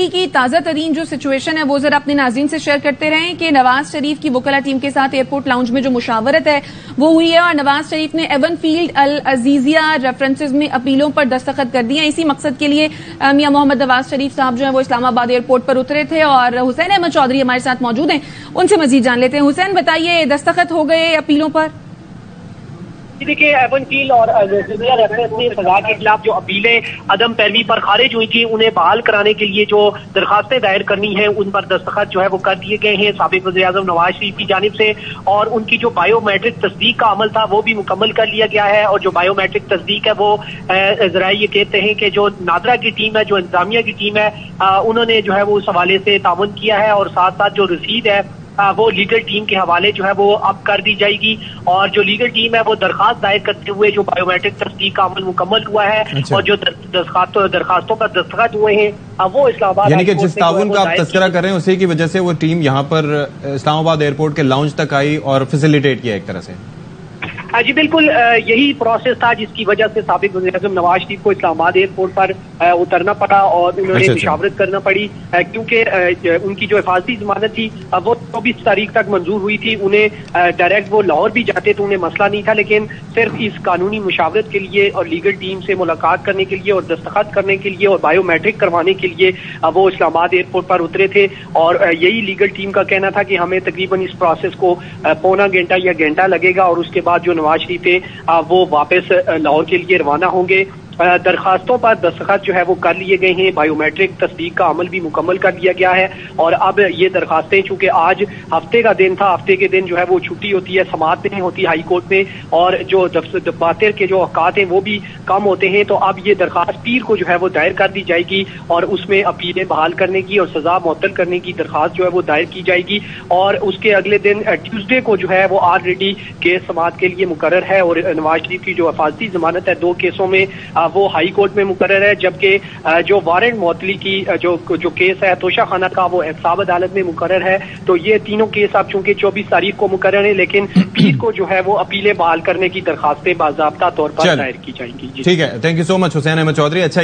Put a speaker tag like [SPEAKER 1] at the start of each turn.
[SPEAKER 1] کی تازہ ترین جو سچویشن ہے وہ ذرا اپنے ناظرین سے شیئر کرتے رہیں کہ نواز شریف کی وکلا ٹیم کے ساتھ ایئرپورٹ لاؤنج میں جو مشاورت ہے وہ ہوئی ہے اور نواز شریف نے ایون فیلڈ العزیزیہ ریفرنسز میں اپیلوں پر دستخط کر دی ہیں. اسی مقصد کے لیے میاں محمد نواز شریف صاحب جو ہیں وہ اسلام آباد ایئرپورٹ پر اترے تھے اور حسین احمد چودھری ہمارے ساتھ موجود ہیں, ان سے مزید جان لیتے ہیں. حسین بتائیے, دستخط ہو گئے اپیلوں پر؟
[SPEAKER 2] دیکھیے, ایون فیلڈ اور ریفرنس میں سزا کے خلاف جو اپیلیں عدم پیروی پر خارج ہوئی تھی انہیں بحال کرانے کے لیے جو درخواستیں دائر کرنی ہیں ان پر دستخط جو ہے وہ کر دیے گئے ہیں سابق وزیر اعظم نواز شریف کی جانب سے, اور ان کی جو بایو میٹرک تصدیق کا عمل تھا وہ بھی مکمل کر لیا گیا ہے. اور جو بایو میٹرک تصدیق ہے وہ ذرائع یہ کہتے ہیں کہ جو نادرا کی ٹیم ہے, جو انتظامیہ کی ٹیم ہے, انہوں نے جو ہے وہ اس حوالے سے تعاون کیا ہے, اور ساتھ ساتھ جو رسید ہے وہ لیگل ٹیم کے حوالے جو ہے وہ اب کر دی جائے گی. اور جو لیگل ٹیم ہے وہ درخواست دائر کرتے ہوئے جو بایو میٹرک تصدیق کا عمل مکمل ہوا ہے اور جو درخواستوں پر دستخط ہوئے ہیں وہ اسلام آباد,
[SPEAKER 3] یعنی کہ جس تعاون کا آپ تذکرہ کر رہے ہیں اسی کی وجہ سے وہ ٹیم یہاں پر اسلام آباد ایئرپورٹ کے لاؤنج تک آئی اور فیسیلیٹیٹ کیا ایک طرح سے.
[SPEAKER 2] جی بالکل, یہی پروسیس تھا جس کی وجہ سے سابق وزیر اعظم نواز شریف کو اسلام آباد ایئرپورٹ پر اترنا پڑا اور انہوں نے مشاورت کرنا پڑی, کیونکہ ان کی جو حفاظتی ضمانت تھی وہ 24 تاریخ تک منظور ہوئی تھی. انہیں ڈائریکٹ وہ لاہور بھی جاتے تو انہیں مسئلہ نہیں تھا, لیکن صرف اس قانونی مشاورت کے لیے اور لیگل ٹیم سے ملاقات کرنے کے لیے اور دستخط کرنے کے لیے اور بایو میٹرک کروانے کے لیے وہ اسلام آباد ایئرپورٹ پر اترے تھے. اور یہی لیگل ٹیم کا کہنا تھا کہ ہمیں تقریباً اس پروسیس کو پونا گھنٹہ یا گھنٹہ لگے گا, اور اس کے بعد جو نواز شریف ہے وہ واپس لاہور کے لیے روانہ ہوں گے. درخواستوں پر دستخط جو ہے وہ کر لیے گئے ہیں, بایو میٹرک تصدیق کا عمل بھی مکمل کر لیا گیا ہے. اور اب یہ درخواستیں, چونکہ آج ہفتے کا دن تھا, ہفتے کے دن جو ہے وہ چھٹی ہوتی ہے, سماعت نہیں ہوتی ہائی کورٹ میں, اور جو دفاتر کے جو اوقات ہیں وہ بھی کم ہوتے ہیں, تو اب یہ درخواست پیر کو جو ہے وہ دائر کر دی جائے گی اور اس میں اپیلیں بحال کرنے کی اور سزا معطل کرنے کی درخواست جو ہے وہ دائر کی جائے گی. اور اس کے اگلے دن ٹیوزڈے کو جو ہے وہ آلریڈی کیس سماعت کے لیے مقرر ہے, اور نواز شریف کی جو حفاظتی ضمانت ہے 2 کیسوں میں وہ ہائی کورٹ میں مقرر ہے, جبکہ جو وارنٹ معطلی کی جو کیس ہے توشہ خانہ کا وہ احتساب عدالت میں مقرر ہے. تو یہ تینوں کیس اب چونکہ 24 تاریخ کو مقرر ہیں, لیکن پیر کو جو ہے وہ اپیلیں بحال کرنے کی درخواستیں باضابطہ طور پر دائر کی جائیں گی.
[SPEAKER 3] ٹھیک ہے, تھینک یو سو مچ حسین احمد چودھری. اچھا